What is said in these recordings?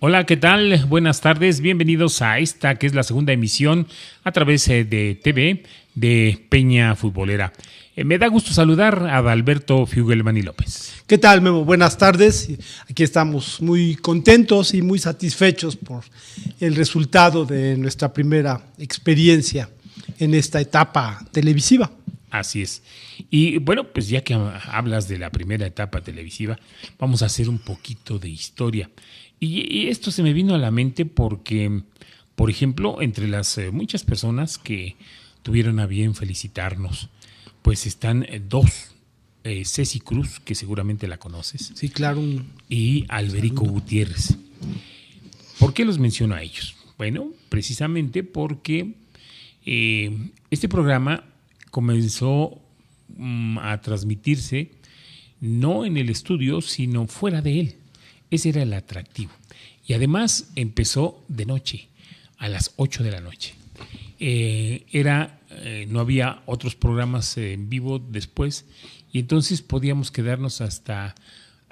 Hola, ¿qué tal? Buenas tardes, bienvenidos a esta que es la segunda emisión a través de TV de Peña Futbolera. Me da gusto saludar a Adalberto Fiugelman y López. ¿Qué tal, Memo? Buenas tardes. Aquí estamos muy contentos y muy satisfechos por el resultado de nuestra primera experiencia en esta etapa televisiva. Así es. Y bueno, pues ya que hablas de la primera etapa televisiva, vamos a hacer un poquito de historia. Y esto se me vino a la mente porque, por ejemplo, entre las muchas personas que tuvieron a bien felicitarnos, pues están dos. Ceci Cruz, que seguramente la conoces. Sí, claro. Y Alberico Gutiérrez. ¿Por qué los menciono a ellos? Bueno, precisamente porque este programa comenzó a transmitirse no en el estudio, sino fuera de él. Ese era el atractivo. Y además empezó de noche, a las 8 de la noche. No había otros programas en vivo después, y entonces podíamos quedarnos hasta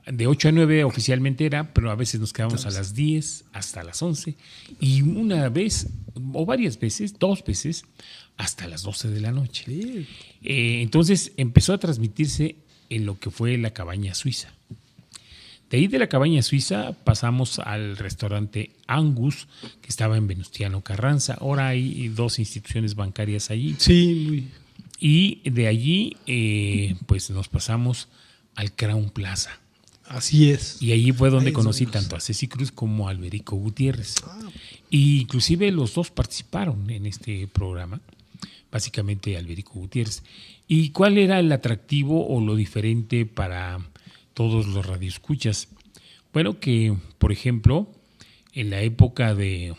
de 8 a 9 oficialmente era, pero a veces nos quedábamos a las 10, hasta las 11, y una vez, o varias veces, 2 veces, hasta las 12 de la noche. Sí. Entonces empezó a transmitirse en lo que fue la Cabaña Suiza. De ahí de la Cabaña Suiza pasamos al restaurante Angus, que estaba en Venustiano Carranza. Ahora hay 2 instituciones bancarias allí. Sí. Y de allí pues nos pasamos al Crown Plaza. Así es. Y allí fue donde conocí tanto a Ceci Cruz como a Alberico Gutiérrez. Y inclusive los dos participaron en este programa, básicamente Alberico Gutiérrez. ¿Y cuál era el atractivo o lo diferente para todos los radioescuchas? Bueno, que por ejemplo, en la época de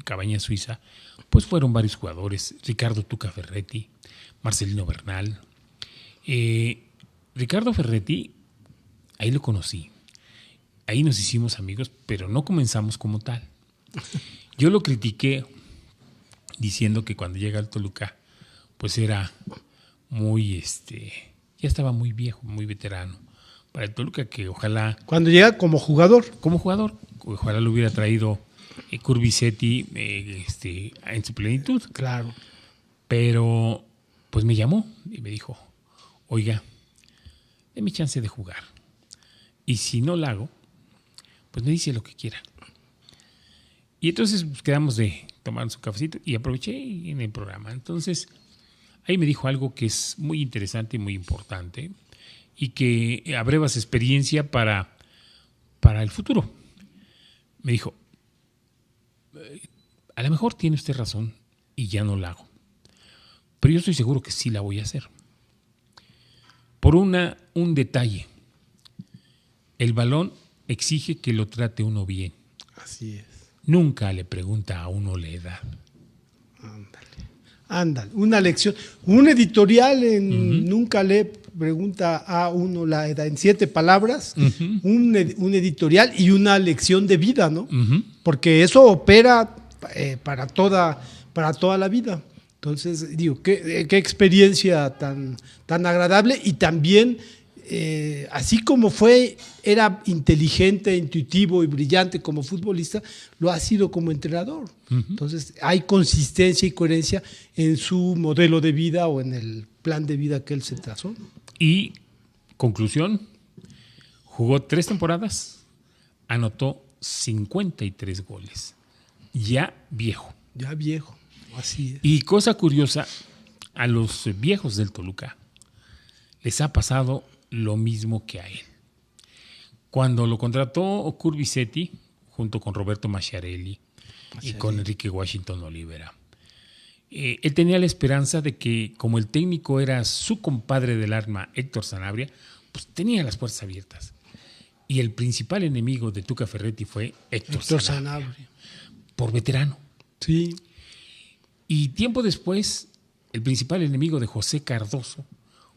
Cabaña Suiza, pues fueron varios jugadores: Ricardo Tuca Ferretti, Marcelino Bernal. Ricardo Ferretti, ahí lo conocí, ahí nos hicimos amigos, pero no comenzamos como tal. Yo lo critiqué diciendo que cuando llega al Toluca, pues era muy, ya estaba muy viejo, muy veterano para el Toluca, que ojalá... Cuando llega como jugador. Ojalá lo hubiera traído Curvisetti en su plenitud. Claro. Pero pues me llamó y me dijo: oiga, déme chance de jugar. Y si no la hago, pues me dice lo que quiera. Y entonces pues, quedamos de tomar su cafecito y aproveché en el programa. Entonces ahí me dijo algo que es muy interesante y muy importante, y que abrevas experiencia para el futuro. Me dijo: a lo mejor tiene usted razón y ya no la hago, pero yo estoy seguro que sí la voy a hacer. Por un detalle: el balón exige que lo trate uno bien. Así es. Nunca le pregunta a uno la edad. Ándale, una lección. Un editorial nunca le pregunta a uno la edad. En 7 palabras, un editorial y una lección de vida, ¿no? Porque eso opera para toda la vida. Entonces, digo, qué experiencia tan agradable, y también, así como era inteligente, intuitivo y brillante como futbolista, lo ha sido como entrenador. Entonces, hay consistencia y coherencia en su modelo de vida o en el plan de vida que él se trazó. Y, conclusión, jugó 3 temporadas, anotó 53 goles. Ya viejo. Así es. Y cosa curiosa, a los viejos del Toluca les ha pasado lo mismo que a él. Cuando lo contrató Curvisetti, junto con Roberto Masciarelli y con Enrique Washington Olivera, él tenía la esperanza de que, como el técnico era su compadre del alma, Héctor Sanabria, pues tenía las puertas abiertas. Y el principal enemigo de Tuca Ferretti fue Héctor Sanabria, por veterano. Sí. Y tiempo después, el principal enemigo de José Cardoso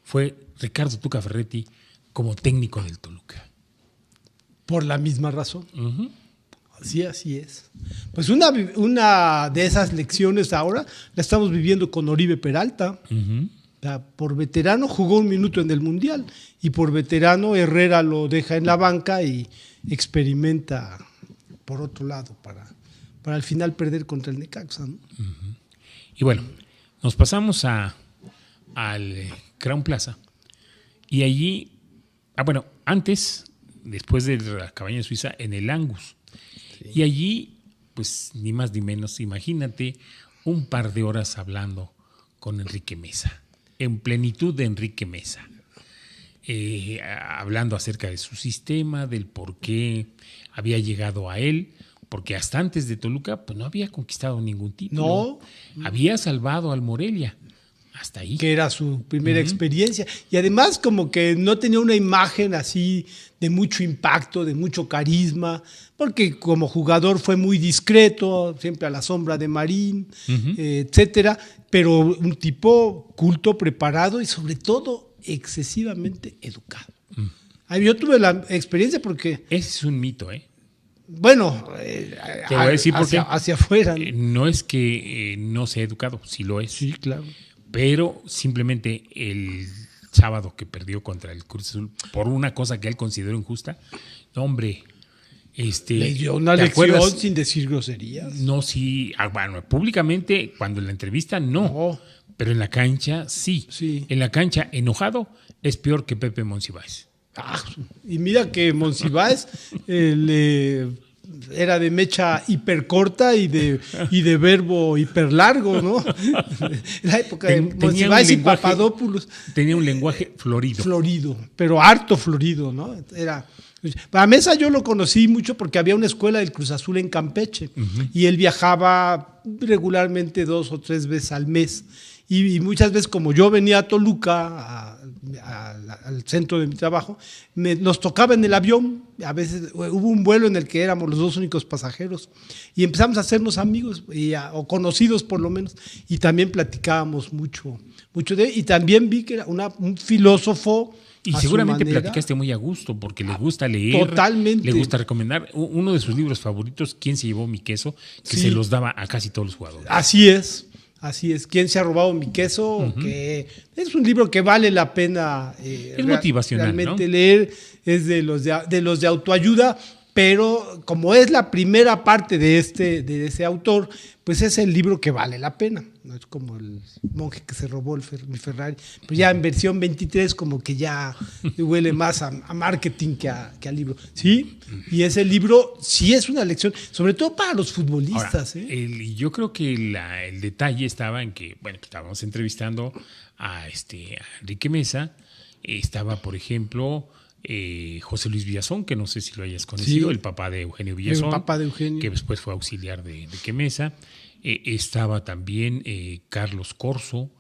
fue Ricardo Tuca Ferretti como técnico del Toluca. Por la misma razón. Sí, así es. Pues una de esas lecciones ahora la estamos viviendo con Oribe Peralta. Por veterano jugó 1 minuto en el Mundial, y por veterano Herrera lo deja en la banca y experimenta por otro lado para al final perder contra el Necaxa, ¿no? Y bueno, nos pasamos al Crowne Plaza y allí, antes, después de la cabaña suiza, en el Angus. Sí. Y allí, pues ni más ni menos, imagínate un par de horas hablando con Enrique Meza, en plenitud de Enrique Meza. Hablando acerca de su sistema, del por qué había llegado a él, porque hasta antes de Toluca pues no había conquistado ningún título. No. Había salvado al Morelia. Hasta ahí. Que era su primera experiencia. Y además como que no tenía una imagen así de mucho impacto, de mucho carisma, porque como jugador fue muy discreto, siempre a la sombra de Marín, etcétera, pero un tipo culto, preparado y sobre todo excesivamente educado. Yo tuve la experiencia porque... Ese es un mito, ¿eh? Bueno, te voy a decir hacia afuera. No es que no sea educado, sí lo es. Sí, claro. Pero simplemente el sábado que perdió contra el Cruz Azul por una cosa que él consideró injusta, hombre, le dio una lección sin decir groserías. No, sí, públicamente cuando en la entrevista no, pero en la cancha sí. En la cancha enojado es peor que Pepe Monsiváis. Y mira que Monsiváis era de mecha hipercorta y de verbo hiperlargo, ¿no? La época de Monsiváis y Papadopoulos. Tenía un lenguaje florido. Florido, pero harto florido, ¿no? Para Meza yo lo conocí mucho porque había una escuela del Cruz Azul en Campeche y él viajaba regularmente 2 o 3 veces al mes. Y muchas veces, como yo venía a Toluca, al centro de mi trabajo, nos tocaba en el avión. A veces hubo un vuelo en el que éramos los 2 únicos pasajeros y empezamos a hacernos amigos o conocidos por lo menos, y también platicábamos mucho de él. Y también vi que era un filósofo. Y seguramente platicaste muy a gusto porque le gusta leer. Totalmente. Le gusta recomendar. Uno de sus libros favoritos, ¿Quién se llevó mi queso?, que se los daba a casi todos los jugadores. Así es. ¿Quién se ha robado mi queso? Que es un libro que vale la pena es motivacional, realmente, ¿no? leer. Es de los de autoayuda, pero como es la primera parte de ese autor, pues es el libro que vale la pena. No es como el monje que se robó mi Ferrari, pero ya en versión 23 como que ya huele más a marketing que al libro. ¿Sí? Y ese libro sí es una lección, sobre todo para los futbolistas. Ahora, yo creo que el detalle estaba en que, estábamos entrevistando a Enrique Meza, estaba, por ejemplo, José Luis Villazón, que no sé si lo hayas conocido, el papá de Eugenio Villazón, que después fue auxiliar de Enrique Meza. Estaba también Carlos Corso,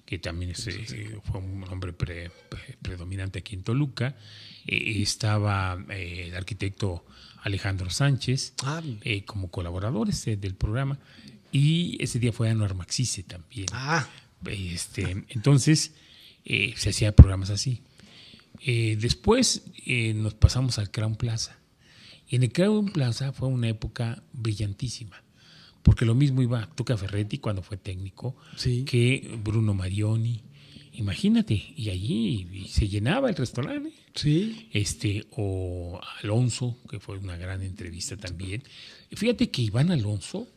que también fue un hombre predominante aquí en Toluca. Estaba el arquitecto Alejandro Sánchez como colaboradores del programa. Y ese día fue Anuar Maxice también. Entonces se hacían programas así. Después nos pasamos al Crowne Plaza. Y en el Crowne Plaza fue una época brillantísima. Porque lo mismo iba Tuca Ferretti cuando fue técnico, que Bruno Marioni. Imagínate, y allí se llenaba el restaurante. Sí. O Alonso, que fue una gran entrevista también. Fíjate que Iván Alonso,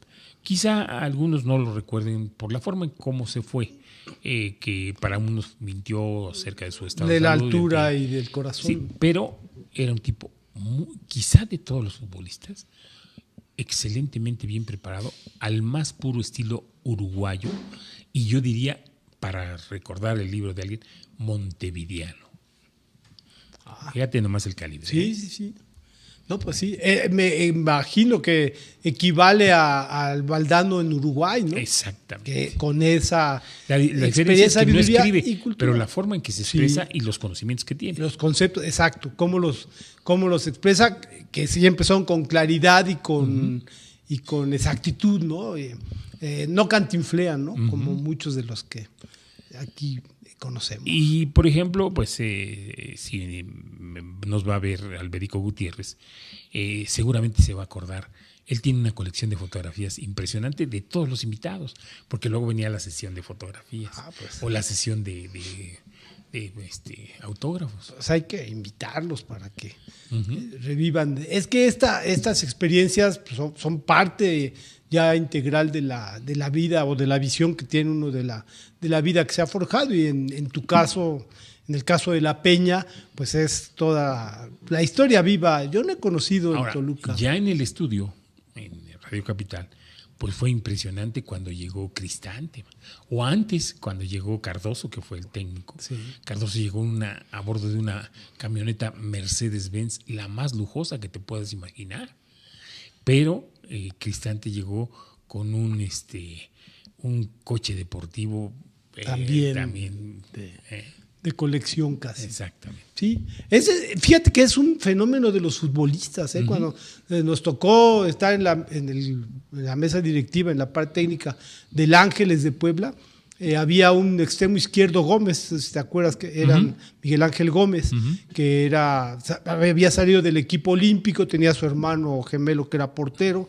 quizá algunos no lo recuerden por la forma en cómo se fue, que para unos mintió acerca de su estado de salud. De la altura y del corazón. Sí, pero era un tipo, quizá de todos los futbolistas, excelentemente bien preparado, al más puro estilo uruguayo, y yo diría, para recordar el libro de alguien, montevideano. Fíjate nomás el calibre. Sí. No, pues sí. Me imagino que equivale al Valdano en Uruguay, ¿no? Exactamente. Que con esa la experiencia es que no escribe, y cultura, pero la forma en que se expresa y los conocimientos que tiene. Los conceptos, exacto. Cómo los expresa, que siempre son con claridad y con exactitud, ¿no? No cantinflean, ¿no? Como muchos de los que aquí conocemos. Y, por ejemplo, pues si nos va a ver Alberico Gutiérrez, seguramente se va a acordar. Él tiene una colección de fotografías impresionante de todos los invitados, porque luego venía la sesión de fotografías o la sesión de autógrafos. Pues hay que invitarlos para que revivan. Es que estas experiencias pues, son parte ya integral de la vida o de la visión que tiene uno de la vida que se ha forjado. Y en tu caso, en el caso de La Peña, pues es toda la historia viva. Yo no he conocido Ahora, en Toluca. Ya en el estudio, en Radio Capital, pues fue impresionante cuando llegó Cristante, o antes cuando llegó Cardoso, que fue el técnico. Sí. Cardoso llegó a bordo de una camioneta Mercedes-Benz, la más lujosa que te puedas imaginar, pero Cristante llegó con un coche deportivo también de colección casi. Exactamente. Sí, fíjate que es un fenómeno de los futbolistas. Cuando nos tocó estar en la mesa directiva, en la parte técnica del Ángeles de Puebla, había un extremo izquierdo Gómez, si te acuerdas que era Miguel Ángel Gómez, que había salido del equipo olímpico, tenía a su hermano gemelo que era portero,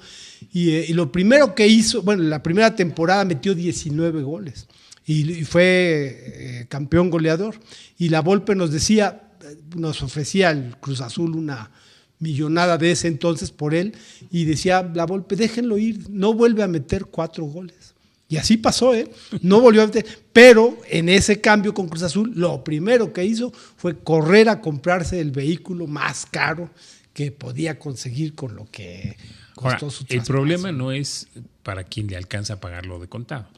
y lo primero que hizo, bueno, la primera temporada metió 19 goles. Y fue campeón goleador. Y la Volpe nos ofrecía el Cruz Azul una millonada de ese entonces por él, y decía la Volpe, déjenlo ir, no vuelve a meter 4 goles. Y así pasó, no volvió a meter, pero en ese cambio con Cruz Azul, lo primero que hizo fue correr a comprarse el vehículo más caro que podía conseguir con lo que costó su traspaso. El problema no es para quien le alcanza a pagarlo de contado,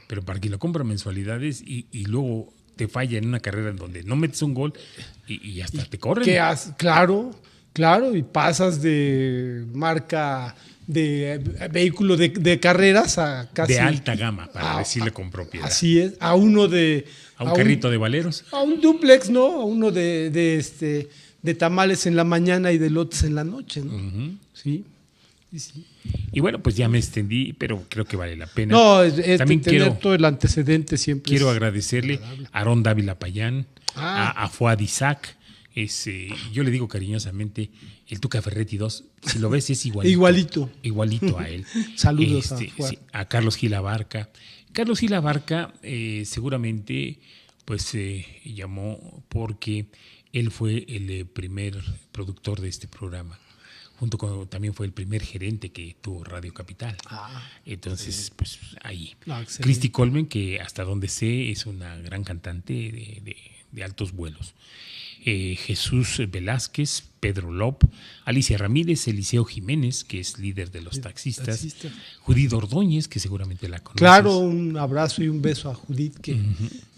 pero para quien lo compra mensualidades y luego te falla en una carrera en donde no metes un gol y hasta te corren. Claro, y pasas de marca de vehículo de carreras a casi... De alta gama, para decirle con propiedad. Así es, a uno de... A un carrito de valeros. A un dúplex, ¿no? A uno de tamales en la mañana y de lotes en la noche, ¿no? Sí. Y bueno, pues ya me extendí, pero creo que vale la pena. No, también tener todo el antecedente siempre. Quiero agradecerle a Aarón Dávila Payán, a Fuad Isaac. Yo le digo cariñosamente el Tuca Ferretti 2. Si lo ves, es igualito. Igualito a él. Saludos a Carlos Gil Abarca. Carlos Gil Abarca seguramente pues llamó porque él fue el primer productor de este programa. Junto con también fue el primer gerente que tuvo Radio Capital. Entonces, pues ahí. Christy Colmen, que hasta donde sé es una gran cantante de altos vuelos. Jesús Velázquez, Pedro Lop, Alicia Ramírez, Eliseo Jiménez, que es líder de los taxistas, Judith Ordóñez, que seguramente la conoces. Claro, un abrazo y un beso a Judith, que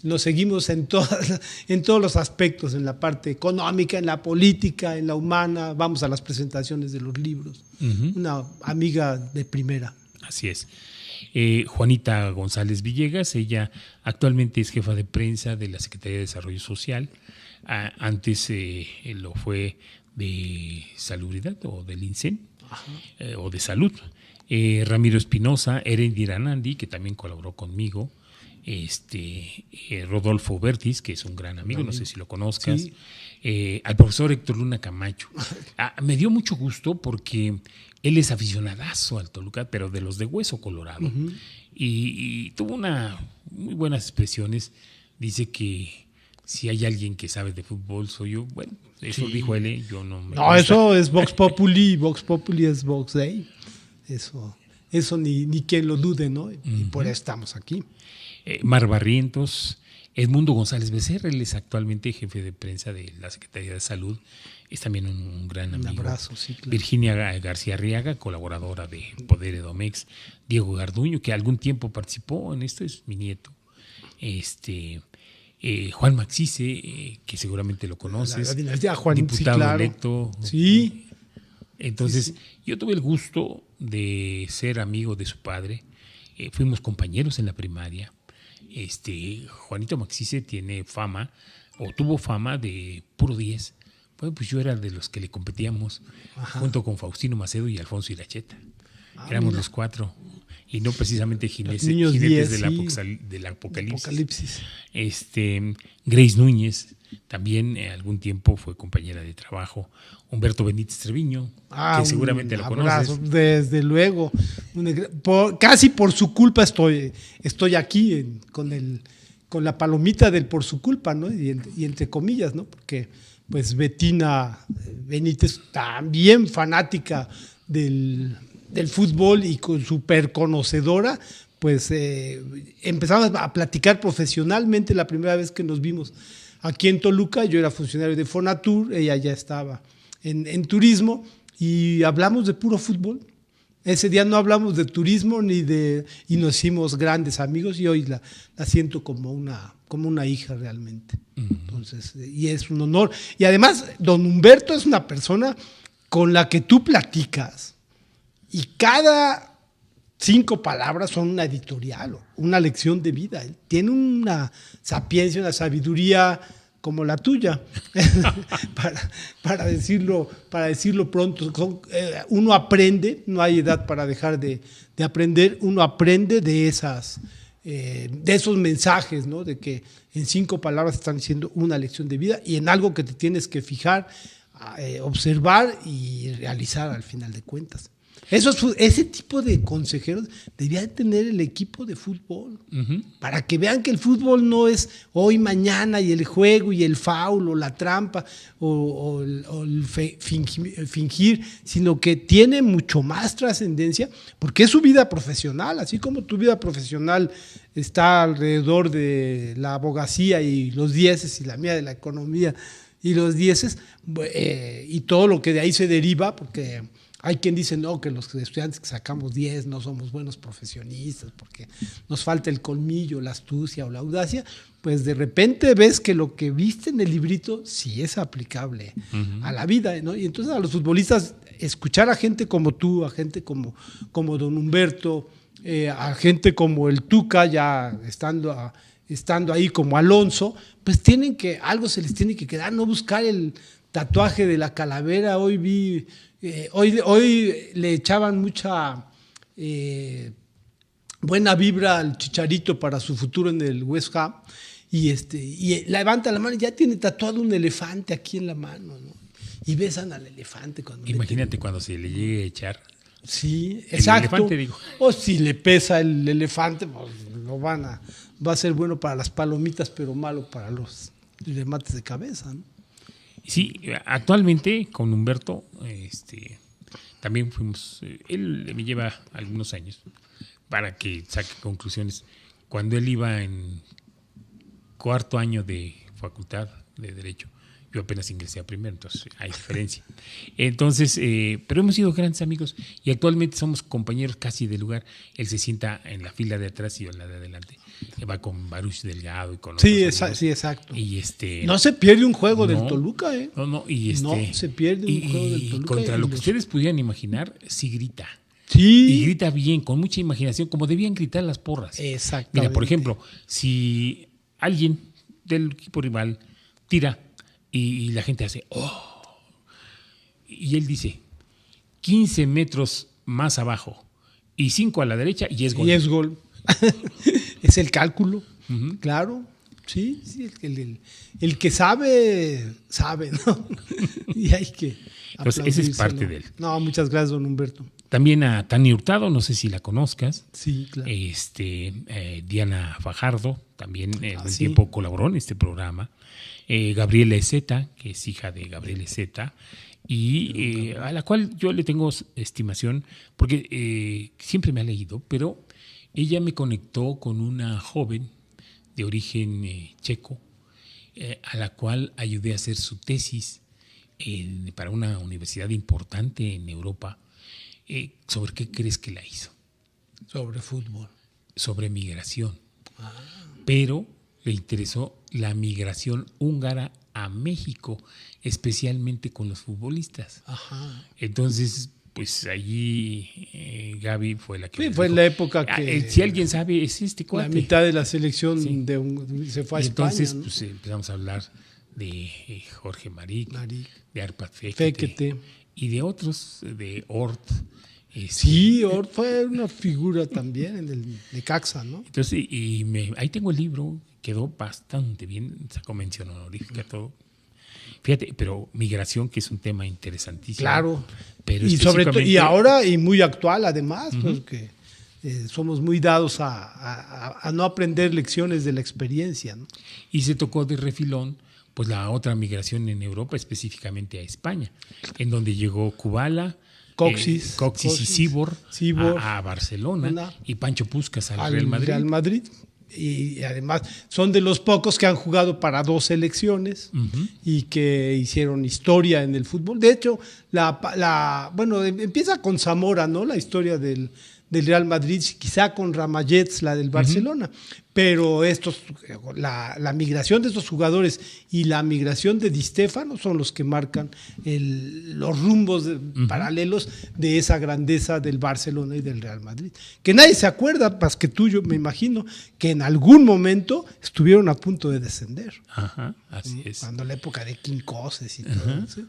nos seguimos en todos los aspectos, en la parte económica, en la política, en la humana, vamos a las presentaciones de los libros. Una amiga de primera. Así es. Juanita González Villegas, ella actualmente es jefa de prensa de la Secretaría de Desarrollo Social. Antes lo fue de Salubridad o del INSEN o de Salud. Ramiro Espinosa, Erendira Nandi, que también colaboró conmigo. Rodolfo Bertis, que es un gran amigo, no sé si lo conozcas. Sí. Al profesor Héctor Luna Camacho. Me dio mucho gusto porque él es aficionadazo al Toluca, pero de los de hueso colorado. Y tuvo muy buenas expresiones. Dice que si hay alguien que sabe de fútbol, soy yo. Bueno, eso dijo él, yo no me... No, eso es Vox Populi, Vox Populi es Vox Dei. Eso ni quien lo dude, ¿no? Y por eso estamos aquí. Mar Barrientos, Edmundo González Becerra, él es actualmente jefe de prensa de la Secretaría de Salud, es también un gran amigo. Un abrazo, sí, claro. Virginia García Arriaga, colaboradora de Poder Edomex. Diego Garduño, que algún tiempo participó en esto, es mi nieto. Juan Maxice, que seguramente lo conoces, la dinastía Juan, diputado sí, claro. electo. Sí. Entonces, yo tuve el gusto de ser amigo de su padre. Fuimos compañeros en la primaria. Juanito Maxice tiene fama, o tuvo fama de puro 10. Bueno, pues yo era de los que le competíamos junto con Faustino Macedo y Alfonso Iracheta. Éramos los 4. Y no precisamente jinetes del Apocalipsis. Grace Núñez también algún tiempo fue compañera de trabajo. Humberto Benítez Treviño, que seguramente lo conoces. Desde luego. Casi por su culpa estoy aquí con con la palomita del por su culpa, ¿no? Y entre comillas, ¿no? Porque pues Betina Benítez, también fanática del fútbol y súper conocedora, pues empezamos a platicar profesionalmente la primera vez que nos vimos aquí en Toluca. Yo era funcionario de Fonatur, ella ya estaba en turismo y hablamos de puro fútbol. Ese día no hablamos de turismo y nos hicimos grandes amigos y hoy la siento como una hija realmente. Entonces, y es un honor. Y además, don Humberto es una persona con la que tú platicas y cada 5 palabras son una editorial, una lección de vida. Él tiene una sapiencia, una sabiduría como la tuya, para decirlo pronto. Uno aprende, no hay edad para dejar de aprender, uno aprende de esos mensajes, ¿no? De que en 5 palabras están diciendo una lección de vida y en algo que te tienes que fijar, observar y realizar al final de cuentas. Ese tipo de consejeros debería de tener el equipo de fútbol, para que vean que el fútbol no es hoy, mañana y el juego y el foul o la trampa o el fingir, sino que tiene mucho más trascendencia porque es su vida profesional, así como tu vida profesional está alrededor de la abogacía y los dieces y la mía de la economía y los dieces y todo lo que de ahí se deriva, porque hay quien dice no, que los estudiantes que sacamos 10 no somos buenos profesionistas porque nos falta el colmillo, la astucia o la audacia. Pues de repente ves que lo que viste en el librito sí es aplicable a la vida, ¿no? Y entonces a los futbolistas, escuchar a gente como tú, a gente como don Humberto, a gente como el Tuca, ya estando ahí, como Alonso, pues algo se les tiene que quedar, no buscar el tatuaje de la calavera. Hoy vi... Hoy le echaban mucha buena vibra al Chicharito para su futuro en el West Ham y levanta la mano y ya tiene tatuado un elefante aquí en la mano, ¿no? Y besan al elefante. Imagínate cuando se le llegue a echar. Sí, exacto. Elefante, digo. O si le pesa el elefante, pues va a ser bueno para las palomitas, pero malo para los remates de cabeza, ¿no? Sí, actualmente con Humberto también fuimos, él me lleva algunos años para que saque conclusiones. Cuando él iba en 4º año de facultad de Derecho, yo apenas ingresé a primero, entonces hay diferencia. Entonces, pero hemos sido grandes amigos y actualmente somos compañeros casi de lugar. Él se sienta en la fila de atrás y yo en la de adelante. Va con Baruch Delgado y con otros amigos. Sí, exacto. Y no se pierde un juego del Toluca, ¿eh? No se pierde un juego del Toluca. Contra lo que ustedes pudieran imaginar, sí grita. Sí. Y grita bien, con mucha imaginación, como debían gritar las porras. Exactamente. Mira, por ejemplo, si alguien del equipo rival tira y la gente hace ¡oh! Y él dice 15 metros más abajo y 5 a la derecha y es gol. Y es gol. Es el cálculo, claro. Sí, el que sabe, ¿no? Y hay que Entonces, ese es parte de él. No, muchas gracias, don Humberto. También a Tania Hurtado, no sé si la conozcas. Sí, claro. Diana Fajardo, también un tiempo colaboró en este programa. Gabriela Ezeta, que es hija de Gabriela Ezeta, y a la cual yo le tengo estimación, porque siempre me ha leído, pero ella me conectó con una joven de origen checo, a la cual ayudé a hacer su tesis para una universidad importante en Europa. ¿Sobre qué crees que la hizo? Sobre fútbol. Sobre migración. Pero le interesó la migración húngara a México, especialmente con los futbolistas. Ajá. Entonces, pues allí Gaby fue la que... Sí, fue en la época que... si alguien sabe, es este cuate. La mitad de la selección se fue a España. Entonces, ¿no? pues empezamos a hablar de Jorge Maric, de Arpad Fekete y de otros, de Ort. Sí, Ort fue una figura también en el Necaxa, ¿no? Entonces, ahí tengo el libro, quedó bastante bien, sacó mención honorífica, todo. Fíjate, pero migración, que es un tema interesantísimo. Claro. Pero y sobre todo, y ahora, y muy actual además, porque somos muy dados a no aprender lecciones de la experiencia, ¿no? Y se tocó de refilón pues la otra migración en Europa, específicamente a España, en donde llegó Kubala, Coxis y Cibor a Barcelona y Pancho Puskás al Real Madrid. Y además son de los pocos que han jugado para 2 selecciones y que hicieron historia en el fútbol. De hecho, bueno, empieza con Zamora, ¿no? La historia del Real Madrid, quizá con Ramallets, la del Barcelona. Pero la migración de estos jugadores y la migración de Di Stéfano son los que marcan los rumbos paralelos de esa grandeza del Barcelona y del Real Madrid. Que nadie se acuerda, más que tú, yo me imagino, que en algún momento estuvieron a punto de descender. Ajá, así es. Cuando la época de Quincoses y todo eso.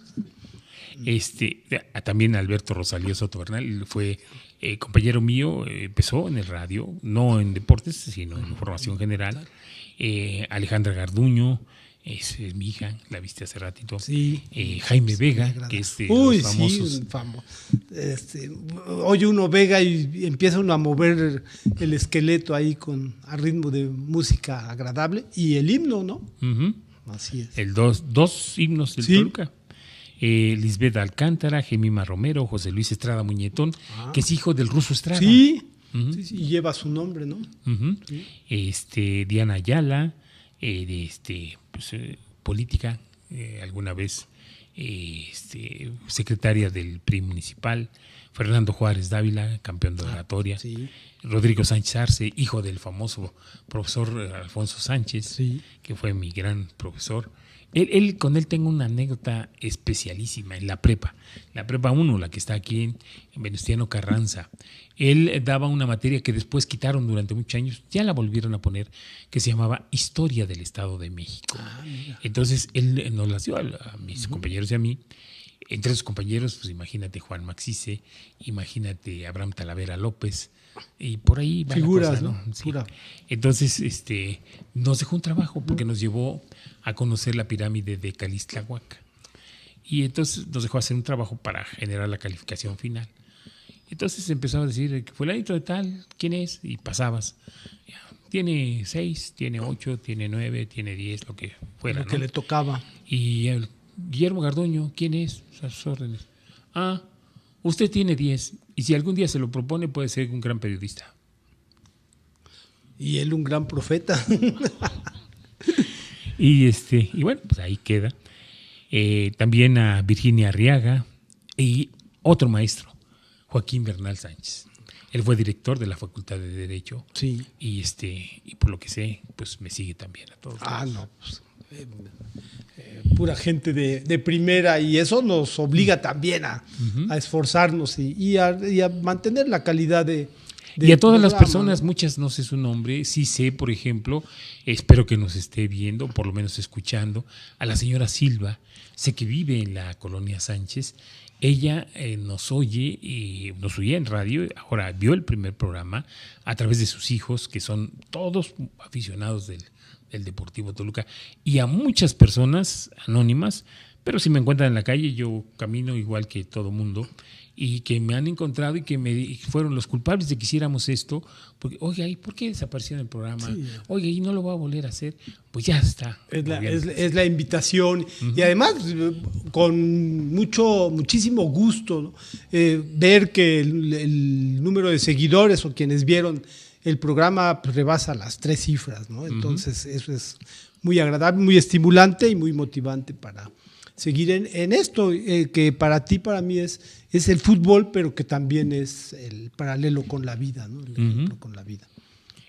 También Alberto Rosalío Soto Bernal fue compañero mío, empezó en el radio, no en deportes, sino en información general. Alejandra Garduño, es mi hija, la viste hace ratito. Sí. Jaime Vega, que es de los famosos. Sí, oye uno Vega y empieza uno a mover el esqueleto ahí a ritmo de música agradable. Y el himno, ¿no? Así es. Dos himnos del Toluca. Lisbeth Alcántara, Gemima Romero, José Luis Estrada Muñetón, que es hijo del Ruso Estrada. Sí, y lleva su nombre, ¿no? Sí. Diana Ayala, política, alguna vez secretaria del PRI municipal. Fernando Juárez Dávila, campeón de oratoria. Sí. Rodrigo Sánchez Arce, hijo del famoso profesor Alfonso Sánchez, que fue mi gran profesor. Con él tengo una anécdota especialísima en la prepa 1, la que está aquí en Venustiano Carranza. Él daba una materia que después quitaron durante muchos años, ya la volvieron a poner, que se llamaba Historia del Estado de México. Entonces él nos la dio a mis compañeros y a mí. Entre sus compañeros, pues imagínate Juan Maxice, imagínate Abraham Talavera López, y por ahí va figuras, la cosa, ¿no? Sí. Entonces nos dejó un trabajo porque nos llevó a conocer la pirámide de Calixtlahuaca. Y entonces nos dejó hacer un trabajo para generar la calificación final. Entonces empezaba a decir, fulanito de tal, ¿quién es? Y pasabas. Tiene 6, tiene 8, tiene 9, tiene 10, lo que fuera. Lo que le tocaba. Y Guillermo Garduño, ¿quién es? A sus órdenes. Usted tiene 10 y si algún día se lo propone puede ser un gran periodista. Y él un gran profeta. y bueno, pues ahí queda. También a Virginia Arriaga y otro maestro, Joaquín Bernal Sánchez. Él fue director de la Facultad de Derecho. Sí. Y por lo que sé, pues me sigue también a todos. No, pues pura gente de primera, y eso nos obliga también a esforzarnos y a mantener la calidad de y a todas las personas, muchas no sé su nombre, sí sé, por ejemplo, espero que nos esté viendo, por lo menos escuchando, a la señora Silva, sé que vive en la colonia Sánchez. Ella nos oye y nos oía en radio, ahora vio el primer programa a través de sus hijos, que son todos aficionados del Deportivo Toluca, y a muchas personas anónimas, pero si me encuentran en la calle, yo camino igual que todo mundo, y que me han encontrado y que fueron los culpables de que hiciéramos esto, porque, oiga, ¿y por qué desapareció en el programa? Sí. Oiga, ¿y no lo va a volver a hacer? Pues ya está. Es la invitación, y además con muchísimo gusto, ¿no? Ver que el número de seguidores o quienes vieron el programa rebasa las 3 cifras, ¿no? Entonces eso es muy agradable, muy estimulante y muy motivante para seguir en esto, que para ti, para mí es el fútbol, pero que también es el paralelo con la vida, ¿no? El ejemplo con la vida.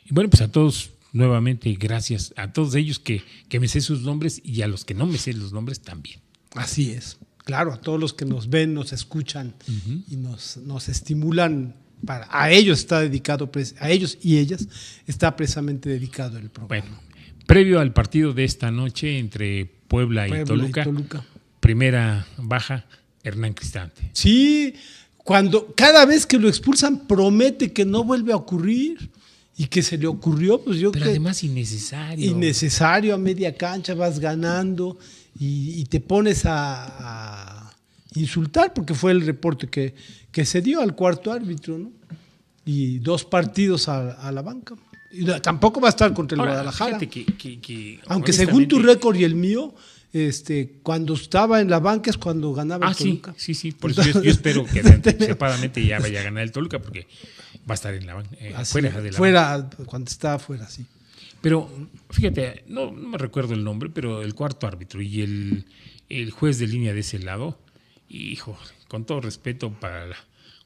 Y bueno, pues a todos nuevamente, gracias a todos ellos que me sé sus nombres, y a los que no me sé los nombres también. Así es, claro, a todos los que nos ven, nos escuchan y nos estimulan. A ellos está dedicado, a ellos y ellas está precisamente dedicado el programa. Bueno, previo al partido de esta noche entre Puebla y Toluca, primera baja, Hernán Cristante. Sí, cada vez que lo expulsan promete que no vuelve a ocurrir, y que se le ocurrió, pues yo creo. Pero además innecesario. Innecesario, a media cancha vas ganando y te pones a insultar, porque fue el reporte que se dio al cuarto árbitro, ¿no? y 2 partidos a la banca. Y tampoco va a estar contra el Guadalajara. Que aunque según tu récord y el mío, cuando estaba en la banca es cuando ganaba el Toluca. Sí. Por eso yo espero que separadamente ya vaya a ganar el Toluca, porque va a estar en la banca. Fuera, cuando estaba fuera, sí. Pero fíjate, no me recuerdo el nombre, pero el cuarto árbitro y el juez de línea de ese lado, hijo, con todo respeto para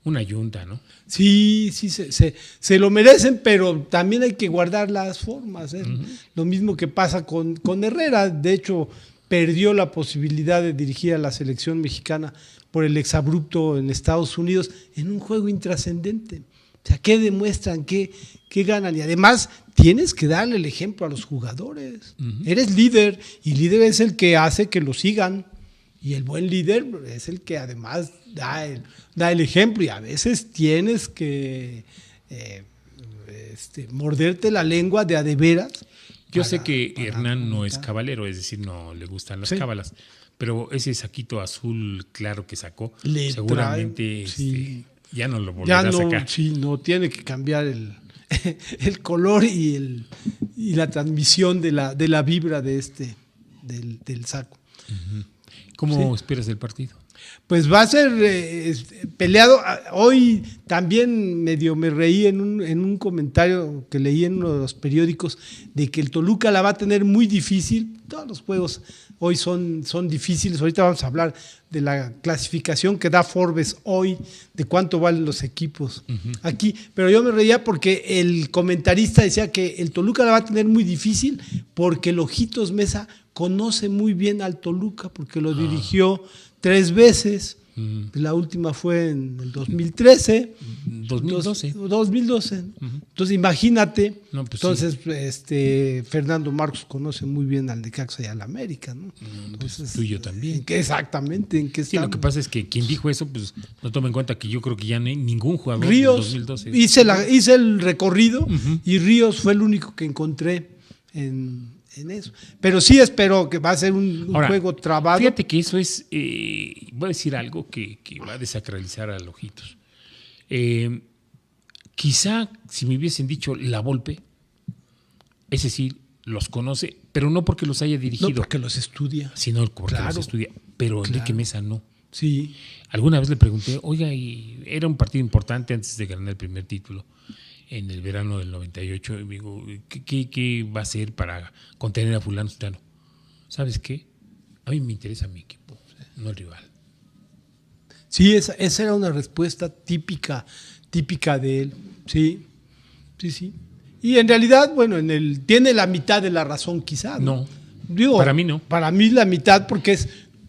una yunta, ¿no? Sí, se lo merecen, pero también hay que guardar las formas. Uh-huh. Lo mismo que pasa con Herrera. De hecho, perdió la posibilidad de dirigir a la selección mexicana por el exabrupto en Estados Unidos en un juego intrascendente. O sea, ¿qué demuestran? ¿Qué ganan? Y además tienes que darle el ejemplo a los jugadores. Uh-huh. Eres líder y líder es el que hace que lo sigan. Y el buen líder es el que además da el ejemplo, y a veces tienes que morderte la lengua de a de veras. Yo sé que Hernán no es cabalero, es decir, no le gustan las cábalas, pero ese saquito azul claro que sacó, seguramente ya no lo volverá a sacar. Sí, no, tiene que cambiar el color y la transmisión de la vibra de del saco. Uh-huh. ¿Cómo esperas el partido? Pues va a ser peleado. Hoy también medio me reí en un comentario que leí en uno de los periódicos de que el Toluca la va a tener muy difícil. Todos los juegos hoy son difíciles. Ahorita vamos a hablar de la clasificación que da Forbes hoy, de cuánto valen los equipos aquí. Pero yo me reía porque el comentarista decía que el Toluca la va a tener muy difícil porque el Ojitos Mesa conoce muy bien al Toluca porque lo dirigió 3 veces. La última fue en el 2013. 2012. Entonces, imagínate. No, pues entonces, Fernando Marcos conoce muy bien al Necaxa y al América, ¿no? Entonces, tú y yo también. Exactamente. ¿En qué lo que pasa es que quien dijo eso, pues no toma en cuenta que yo creo que ya no hay ningún jugador Ríos, en 2012. Hice el recorrido y Ríos fue el único que encontré en eso. Pero sí espero que va a ser un juego trabado. Fíjate que eso es, voy a decir algo que va a desacralizar a los Ojitos. Quizá si me hubiesen dicho La Volpe, es decir, los conoce, pero no porque los haya dirigido. No porque los estudia. Sino porque los estudia. Pero Enrique Mesa no. Sí. Alguna vez le pregunté, oiga, y era un partido importante antes de ganar el primer título en el verano del 98, y me digo, ¿qué va a hacer para contener a fulano sutano? ¿Sabes qué? A mí me interesa mi equipo, no el rival. Sí, esa era una respuesta típica de él. Sí. Y en realidad, bueno, tiene la mitad de la razón quizá. No, para mí no. Para mí la mitad porque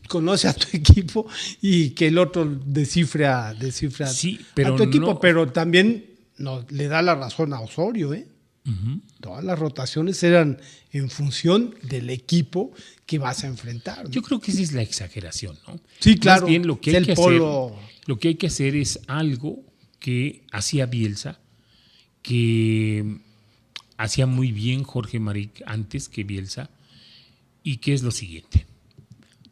conoce a tu equipo y que el otro descifra a tu equipo, no, pero también no le da la razón a Osorio, ¿eh? Uh-huh. Todas las rotaciones eran en función del equipo que vas a enfrentar, ¿no? Yo creo que esa es la exageración, ¿no? Sí, claro. Más bien lo que hay que hacer es algo que hacía Bielsa, que hacía muy bien Jorge Maric antes que Bielsa, y que es lo siguiente.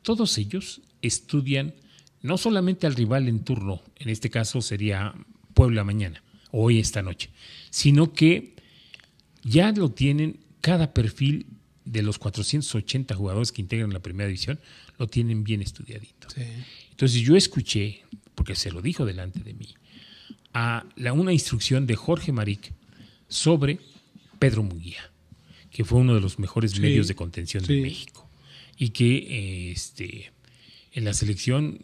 Todos ellos estudian no solamente al rival en turno, en este caso sería Puebla mañana, hoy esta noche, sino que ya lo tienen, cada perfil de los 480 jugadores que integran la primera división, lo tienen bien estudiadito. Sí. Entonces yo escuché, porque se lo dijo delante de mí, una instrucción de Jorge Maric sobre Pedro Munguía, que fue uno de los mejores medios de contención de México, y que en la selección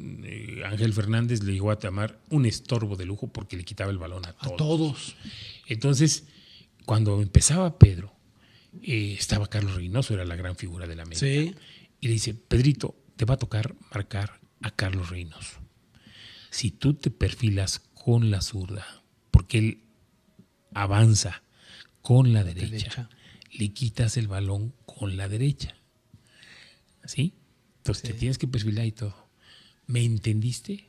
Ángel Fernández le llegó a llamar un estorbo de lujo porque le quitaba el balón a todos. Entonces, cuando empezaba Pedro, estaba Carlos Reynoso, era la gran figura de la América. Sí. Y le dice, Pedrito, te va a tocar marcar a Carlos Reynoso. Si tú te perfilas con la zurda, porque él avanza con la derecha, le quitas el balón con la derecha. ¿Sí? Entonces te tienes que perfilar y todo. ¿Me entendiste?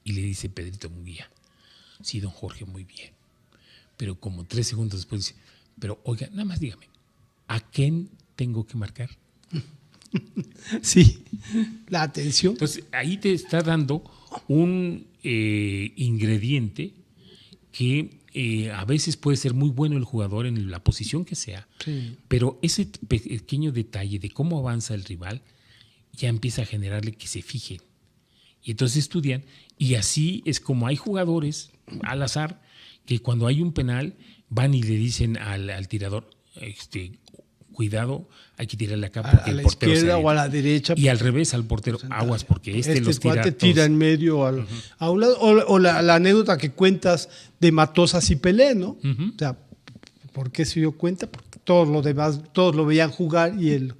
Y le dice Pedrito Munguía, sí, don Jorge, muy bien. Pero como 3 segundos después dice, pero oiga, nada más dígame, ¿a quién tengo que marcar? Sí, la atención. Entonces ahí te está dando un ingrediente que a veces puede ser muy bueno el jugador en la posición que sea, Sí. pero ese pequeño detalle de cómo avanza el rival ya empieza a generarle que se fije. Y entonces estudian, y así es como hay jugadores al azar que cuando hay un penal van y le dicen al tirador, cuidado, hay que tirarle acá porque A el la portero izquierda se o a la derecha. y al revés al portero, aguas porque los cuate tira tira en medio a un lado. O la anécdota que cuentas de Matosas y Pelé, ¿no? O sea, ¿por qué se dio cuenta? Porque todos los demás, todos lo veían jugar y él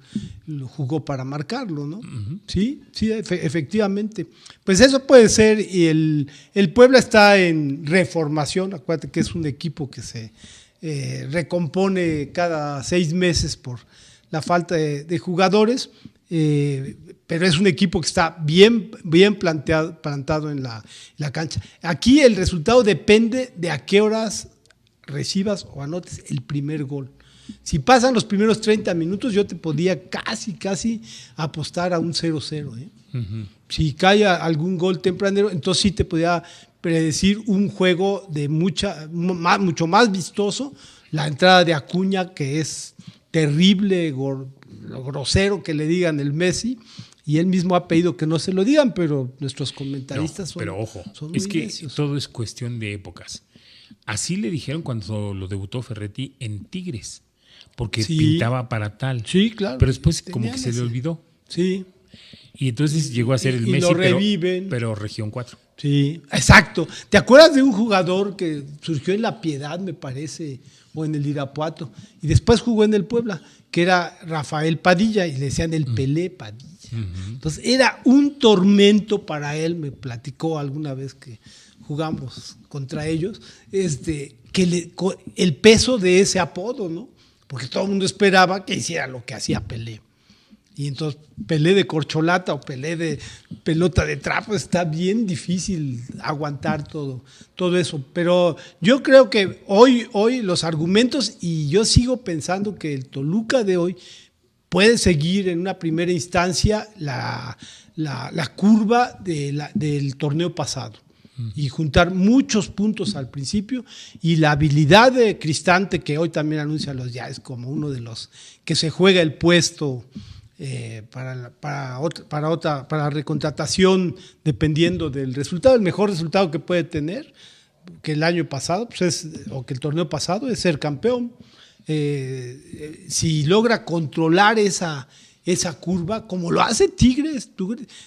lo jugó para marcarlo, ¿no? Sí, efectivamente. Pues eso puede ser, y el Puebla está en reformación. Acuérdate que es un equipo que se recompone cada 6 meses por la falta de jugadores, pero es un equipo que está bien plantado en la cancha. Aquí el resultado depende de a qué horas recibas o anotes el primer gol. Si pasan los primeros 30 minutos, yo te podía casi apostar a un 0-0. Si cae algún gol tempranero, entonces sí te podía predecir un juego de mucho más vistoso. La entrada de Acuña, que es terrible, grosero que le digan el Messi, y él mismo ha pedido que no se lo digan, pero nuestros comentaristas son muy es que necios. todo es cuestión de épocas. Así le dijeron cuando lo debutó Ferretti en Tigres, porque pintaba para tal. Sí, claro. Pero después como que se le olvidó. Sí. Y entonces llegó a ser el y Messi, lo reviven. pero región 4. Sí, exacto. ¿Te acuerdas de un jugador que surgió en La Piedad, me parece, o en el Irapuato, y después jugó en el Puebla, que era Rafael Padilla, y le decían el Pelé Padilla? Entonces era un tormento para él, me platicó alguna vez que jugamos contra ellos, el peso de ese apodo, ¿no? Porque todo el mundo esperaba que hiciera lo que hacía Pelé. Y entonces Pelé de corcholata o Pelé de pelota de trapo, está bien difícil aguantar todo eso. Pero yo creo que hoy los argumentos, y yo sigo pensando que el Toluca de hoy puede seguir en una primera instancia la curva del torneo pasado y juntar muchos puntos al principio, y la habilidad de Cristante, que hoy también anuncia los Llaves como uno de los que se juega el puesto para recontratación, dependiendo del resultado. El mejor resultado que puede tener, que el año pasado, o que el torneo pasado, es ser campeón. Si logra controlar esa curva, como lo hace Tigres.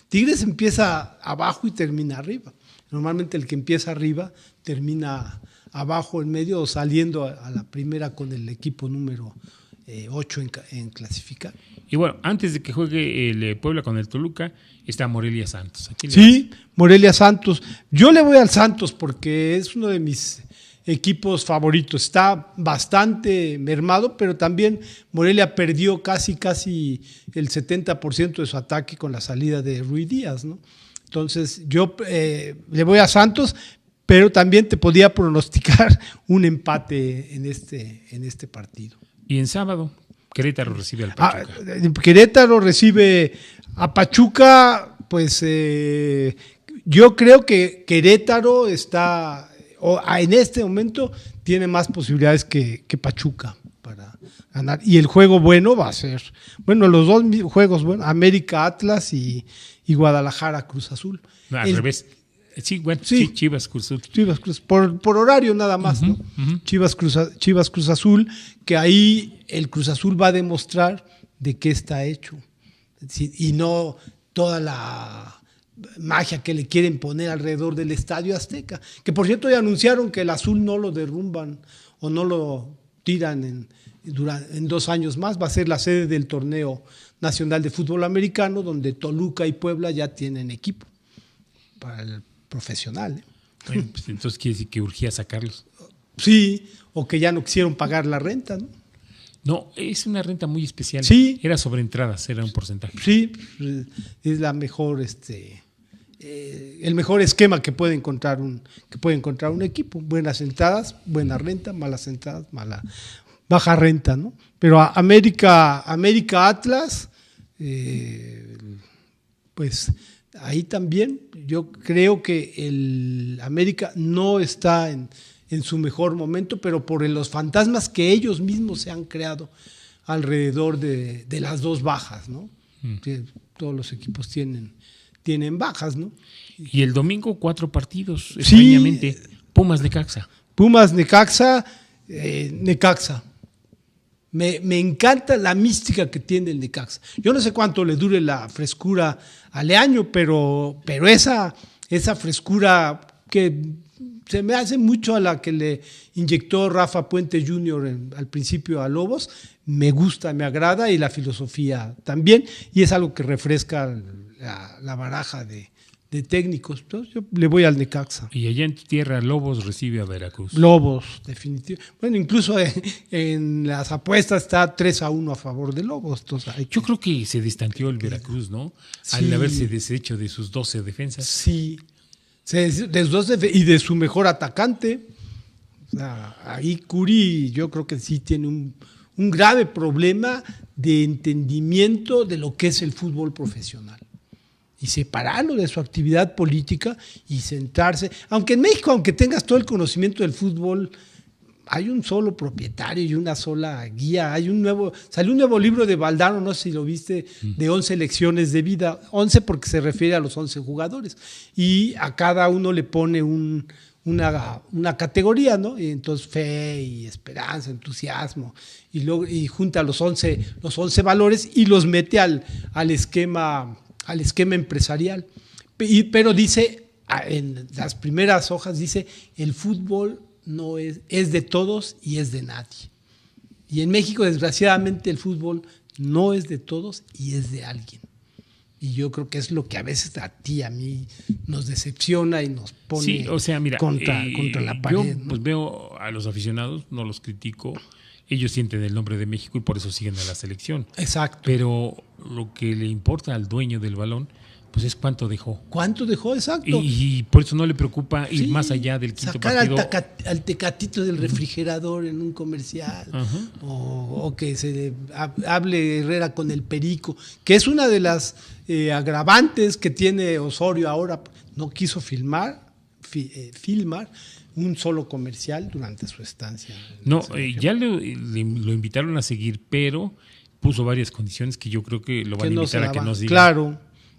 Tigres empieza abajo y termina arriba. Normalmente el que empieza arriba termina abajo, en medio, o saliendo a la primera con el equipo número 8 en clasificar. Y bueno, antes de que juegue el Puebla con el Toluca, está Morelia Santos. Sí, Morelia Santos. Yo le voy al Santos porque es uno de mis equipos favoritos. Está bastante mermado, pero también Morelia perdió casi el 70% de su ataque con la salida de Rui Díaz, ¿no? Entonces yo le voy a Santos, pero también te podía pronosticar un empate en este partido. Y en sábado, Querétaro recibe al Pachuca. Querétaro recibe a Pachuca, pues yo creo que Querétaro está, en este momento, tiene más posibilidades que Pachuca para ganar. Y el juego bueno va a ser, los dos juegos buenos, América Atlas y Guadalajara Cruz Azul. No, al revés. Sí, Chivas Cruz Azul. Chivas Cruz, por horario nada más, ¿no? Chivas Cruz Azul, que ahí el Cruz Azul va a demostrar de qué está hecho. Y no toda la magia que le quieren poner alrededor del Estadio Azteca. Que por cierto ya anunciaron que el azul no lo derrumban o no lo tiran en 2 años más. Va a ser la sede del torneo nacional de fútbol americano, donde Toluca y Puebla ya tienen equipo para el profesional. Bueno, pues entonces quiere decir que urgía sacarlos. Sí, o que ya no quisieron pagar la renta, ¿no? No, es una renta muy especial. Sí. Era sobre entradas, era un porcentaje. Sí, es la mejor, el mejor esquema que puede encontrar un equipo. Buenas entradas, buena renta, malas entradas, baja renta, ¿no? Pero América Atlas, pues ahí también yo creo que el América no está en su mejor momento, pero por los fantasmas que ellos mismos se han creado alrededor de las dos bajas, ¿no? Que todos los equipos tienen bajas, ¿no? Y el domingo 4 partidos, extrañamente. Pumas Necaxa. Pumas Necaxa, Necaxa. Me encanta la mística que tiene el Necaxa. Yo no sé cuánto le dure la frescura a Leaño, pero esa frescura que se me hace mucho a la que le inyectó Rafa Puente Jr. al principio a Lobos, me gusta, me agrada, y la filosofía también, y es algo que refresca la baraja de técnicos. Entonces yo le voy al Necaxa. Y allá en tu tierra Lobos recibe a Veracruz. Lobos, definitivamente. Bueno, incluso en las apuestas está 3-1 a favor de Lobos. Entonces yo creo que se distanció el Veracruz, ¿no? Sí. Al haberse deshecho de sus 12 defensas. Sí, y de su mejor atacante. O sea, ahí Curi yo creo que sí tiene un grave problema de entendimiento de lo que es el fútbol profesional. Y separarlo de su actividad política y centrarse. Aunque en México, aunque tengas todo el conocimiento del fútbol, hay un solo propietario y una sola guía. Salió un nuevo libro de Valdano, no sé si lo viste, de 11 lecciones de vida. 11 porque se refiere a los 11 jugadores. Y a cada uno le pone una categoría, ¿no? Y entonces fe y esperanza, entusiasmo. Y junta los 11 valores y los mete al esquema empresarial. Pero dice, en las primeras hojas dice, el fútbol no es de todos y es de nadie. Y en México, desgraciadamente, el fútbol no es de todos y es de alguien. Y yo creo que es lo que a veces a ti, a mí, nos decepciona y nos pone sí, o sea, mira, contra la pared. Yo pues veo a los aficionados, no los critico. Ellos sienten el nombre de México y por eso siguen a la selección. Exacto. Pero lo que le importa al dueño del balón, pues es cuánto dejó. ¿Cuánto dejó? Exacto. Y por eso no le preocupa ir más allá del quinto partido. Sacar al tecatito del refrigerador en un comercial. O que se hable Herrera con el perico, que es una de las agravantes que tiene Osorio ahora. No quiso filmar un solo comercial durante su estancia. No, ya lo invitaron a seguir, pero puso varias condiciones que yo creo que lo van a invitar a que no siga.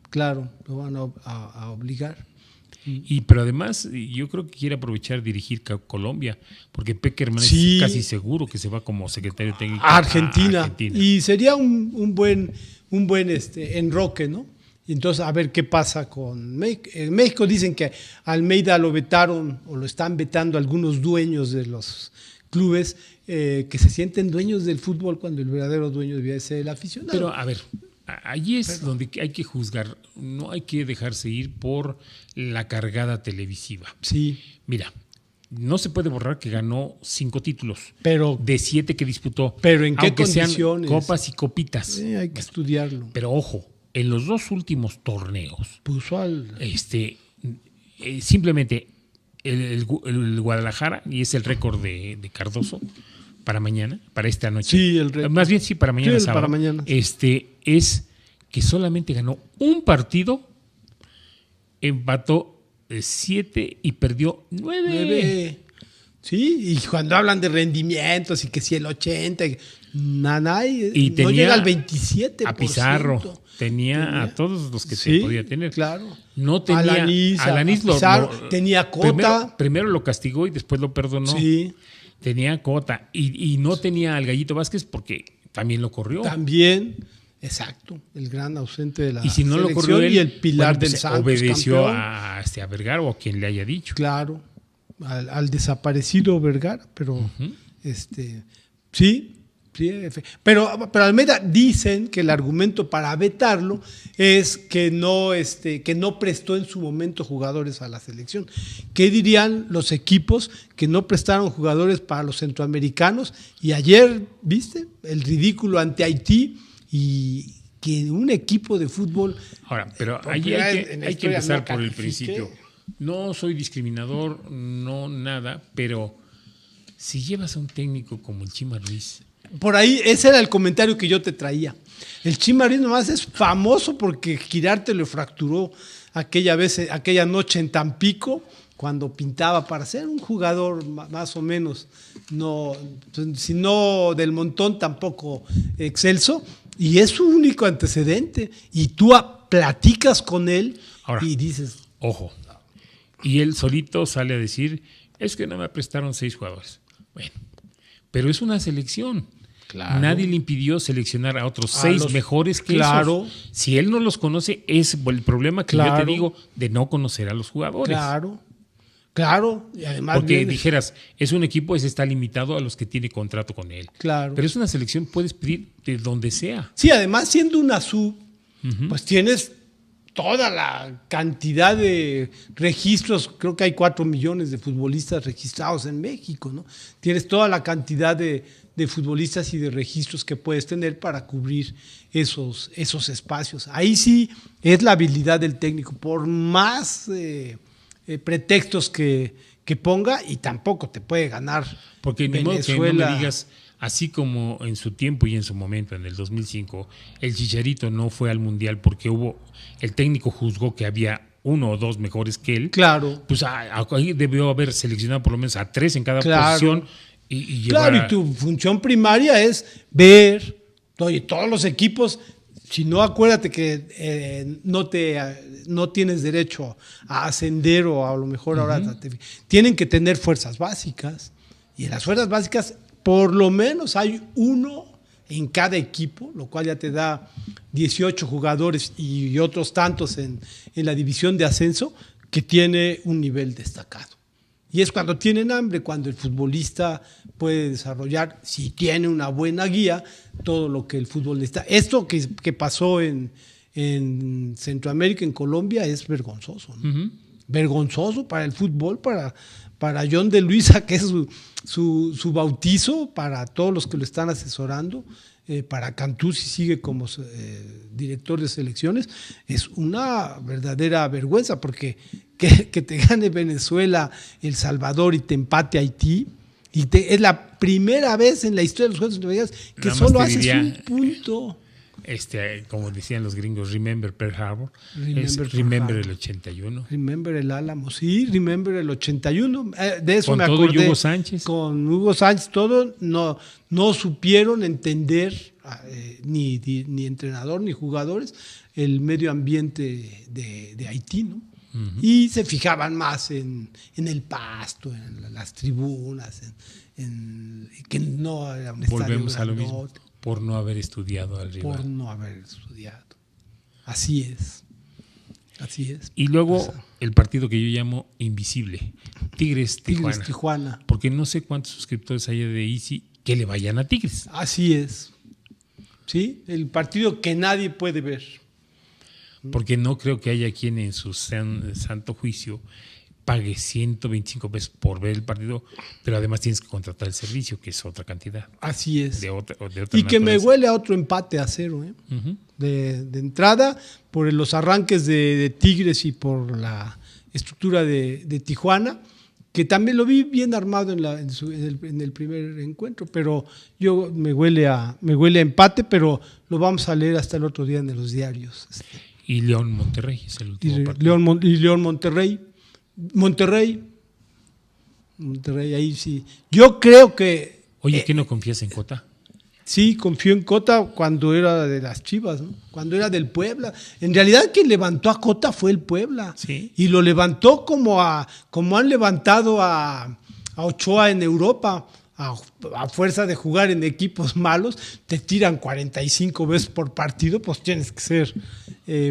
Claro, lo van a obligar. Pero además, yo creo que quiere aprovechar dirigir Colombia, porque Peckerman es casi seguro que se va como secretario técnico a Argentina. Y sería un buen enroque, ¿no? Y entonces, a ver qué pasa con México. En México dicen que Almeida lo vetaron o lo están vetando algunos dueños de los clubes que se sienten dueños del fútbol cuando el verdadero dueño debía ser el aficionado. Pero, a ver, allí es donde hay que juzgar, no hay que dejarse ir por la cargada televisiva. Sí. Mira, no se puede borrar que ganó 5 títulos, pero de 7 que disputó. Pero ¿en qué condiciones? Sean copas y copitas. Hay que estudiarlo. Pero ojo, en los 2 últimos torneos puso simplemente el Guadalajara, y es el récord de Cardoso para mañana, para esta noche. Sí, el récord. Más bien sí, para mañana sábado. Para mañana. Es que solamente ganó un partido, empató 7 y perdió 9. Sí, y cuando hablan de rendimientos y que si el 80, y no llega al 27%. A Pizarro, tenía a todos los que se podía tener. Claro. No tenía Alanis tenía Cota. Primero lo castigó y después lo perdonó. Sí. Tenía Cota y no tenía al Gallito Vázquez porque también lo corrió. También. Exacto, el gran ausente de la y si no lo corrió él, y el pilar del Santos, obedeció campeón. a Vergara o a quien le haya dicho. Claro, al desaparecido Vergara, pero sí, pero Almeida dicen que el argumento para vetarlo es que no prestó en su momento jugadores a la selección. ¿Qué dirían los equipos que no prestaron jugadores para los centroamericanos? Y ayer, ¿viste? El ridículo ante Haití. Y que un equipo de fútbol... Ahora, pero allí hay que empezar por el principio. No soy discriminador, no nada, pero si llevas a un técnico como el Chima Ruiz... Por ahí, ese era el comentario que yo te traía. El Chima Ruiz nomás es famoso porque Quirarte le fracturó aquella noche en Tampico cuando pintaba para ser un jugador más o menos, no, si no del montón, tampoco excelso, y es su único antecedente. Y tú platicas con él. Ahora, y dices... Ojo, y él solito sale a decir, es que no me prestaron 6 jugadores. Bueno, pero es una selección. Claro. Nadie le impidió seleccionar a otros 6 mejores que esos. Si él no los conoce, es el problema que yo te digo de no conocer a los jugadores. Claro. Y además porque dijeras, es un equipo, ese está limitado a los que tiene contrato con él. Claro. Pero es una selección, puedes pedir de donde sea. Sí, además siendo una sub, pues tienes toda la cantidad de registros. Creo que hay 4 millones de futbolistas registrados en México, ¿no? Tienes toda la cantidad de futbolistas y de registros que puedes tener para cubrir esos espacios. Ahí sí es la habilidad del técnico, por más pretextos que ponga, y tampoco te puede ganar. Porque ni modo que no me digas, así como en su tiempo y en su momento, en el 2005, el Chicharito no fue al Mundial porque el técnico juzgó que había 1 o 2 mejores que él. Claro. Pues ahí debió haber seleccionado por lo menos a 3 en cada posición. Y tu función primaria es ver, oye, todos los equipos, si no, acuérdate que no tienes derecho a ascender, o a lo mejor ahora tienen que tener fuerzas básicas, y en las fuerzas básicas por lo menos hay 1 en cada equipo, lo cual ya te da 18 jugadores y otros tantos en la división de ascenso, que tiene un nivel destacado. Y es cuando tienen hambre, cuando el futbolista puede desarrollar, si tiene una buena guía, todo lo que el fútbol necesita. Esto que pasó en Centroamérica, en Colombia, es vergonzoso, ¿no? Vergonzoso para el fútbol, para John de Luisa, que es su bautizo, para todos los que lo están asesorando, para Cantú, si sigue como director de selecciones. Es una verdadera vergüenza, porque que te gane Venezuela, El Salvador y te empate Haití, es la primera vez en la historia de los Juegos Centroamericanos que solo haces un punto. Como decían los gringos, remember Pearl Harbor, remember el 81. Remember el Álamo, sí, remember el 81. De eso con me todo acordé. Hugo Sánchez. Con Hugo Sánchez, todo, no supieron entender, ni entrenador ni jugadores, el medio ambiente de Haití, ¿no? Y se fijaban más en el pasto, en las tribunas, que no era un estadio. Volvemos a lo mismo, por no haber estudiado al rival. Por no haber estudiado. Así es. Y luego el partido que yo llamo invisible, Tigres-Tijuana. Porque no sé cuántos suscriptores haya de Easy que le vayan a Tigres. Así es. Sí, el partido que nadie puede ver. Porque no creo que haya quien en su santo juicio pague 125 pesos por ver el partido, pero además tienes que contratar el servicio, que es otra cantidad. Así es. De otra y que me huele a otro empate a 0, de entrada, por los arranques de Tigres y por la estructura de Tijuana, que también lo vi bien armado en el primer encuentro, pero yo me huele a empate, pero lo vamos a leer hasta el otro día en los diarios. Y León-Monterrey es el último partido. León-Monterrey. Monterrey, ahí sí. Yo creo que... Oye, ¿qué no confías en Cota? Sí, confío en Cota cuando era de las Chivas, ¿no? Cuando era del Puebla. En realidad quien levantó a Cota fue el Puebla. ¿Sí? Y lo levantó como han levantado a Ochoa en Europa. A fuerza de jugar en equipos malos, te tiran 45 veces por partido, pues tienes que ser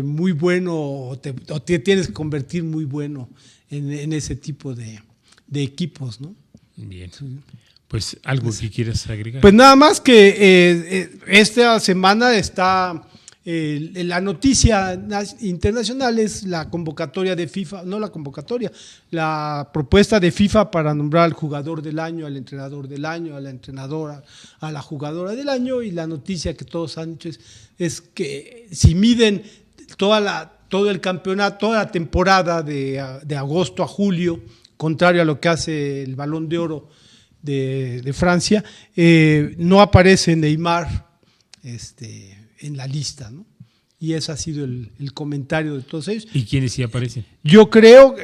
muy bueno, o te tienes que convertir muy bueno en ese tipo de equipos, ¿no? Bien. Pues algo que quieras agregar. Pues nada más que esta semana está la noticia internacional, es la convocatoria de FIFA, no la convocatoria, la propuesta de FIFA para nombrar al jugador del año, al entrenador del año, a la entrenadora, a la jugadora del año, y la noticia que todos han dicho es que si miden todo el campeonato, toda la temporada de agosto a julio, contrario a lo que hace el Balón de Oro de Francia, no aparece Neymar en la lista, ¿no? Y ese ha sido el comentario de todos ellos. ¿Y quiénes sí aparecen? Yo creo,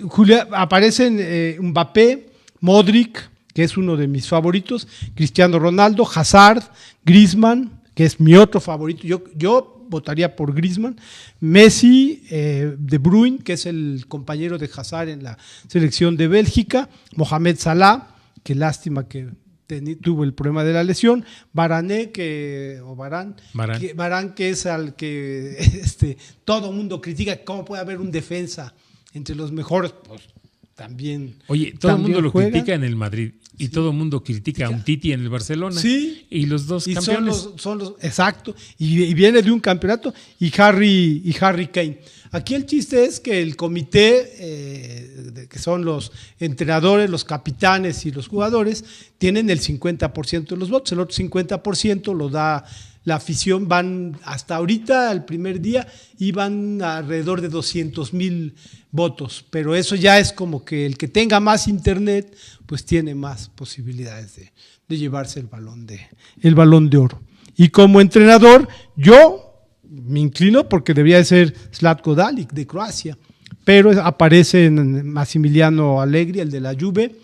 Julia, aparecen Mbappé, Modric, que es uno de mis favoritos, Cristiano Ronaldo, Hazard, Griezmann, que es mi otro favorito. Yo votaría por Griezmann, Messi, De Bruyne, que es el compañero de Hazard en la selección de Bélgica, Mohamed Salah, que lástima que tuvo el problema de la lesión, Varane, que es al que todo el mundo critica, cómo puede haber un defensa entre los mejores, pues también. Oye, todo el mundo lo juega. critica en el Madrid y todo el mundo critica a un Titi en el Barcelona. Sí. Y los dos campeones. Son los exacto. Y viene de un campeonato y Harry Kane. Aquí el chiste es que el comité, que son los entrenadores, los capitanes y los jugadores, tienen el 50% de los votos. El otro 50% lo da la afición. Van hasta ahorita, el primer día, iban alrededor de 200,000 votos. Pero eso ya es como que el que tenga más internet, pues tiene más posibilidades de llevarse el balón de oro. Y como entrenador, yo me inclino porque debía de ser Zlatko Dalic de Croacia, pero aparece en Massimiliano Allegri, el de la Juve,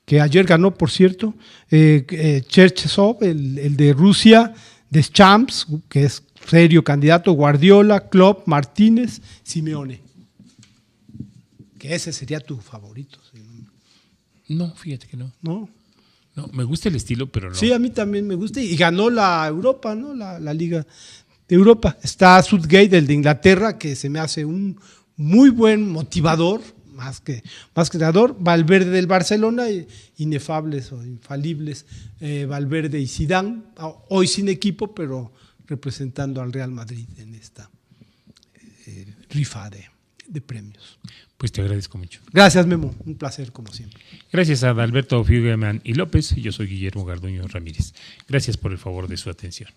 que ayer ganó, por cierto, Cherchesov, el de Rusia, Deschamps, que es serio candidato, Guardiola, Klopp, Martínez, Simeone. Que ese sería tu favorito. ¿Sí? No, fíjate que no. ¿No? No, me gusta el estilo, pero no. Sí, a mí también me gusta. Y ganó la Europa, ¿no? La Liga de Europa. Está Southgate, el de Inglaterra, que se me hace un muy buen motivador, más que creador. Valverde del Barcelona, inefables o infalibles. Valverde y Zidane, hoy sin equipo, pero representando al Real Madrid en esta rifa de premios. Pues te agradezco mucho. Gracias, Memo. Un placer, como siempre. Gracias a Adalberto Figueman y López. Yo soy Guillermo Garduño Ramírez. Gracias por el favor de su atención.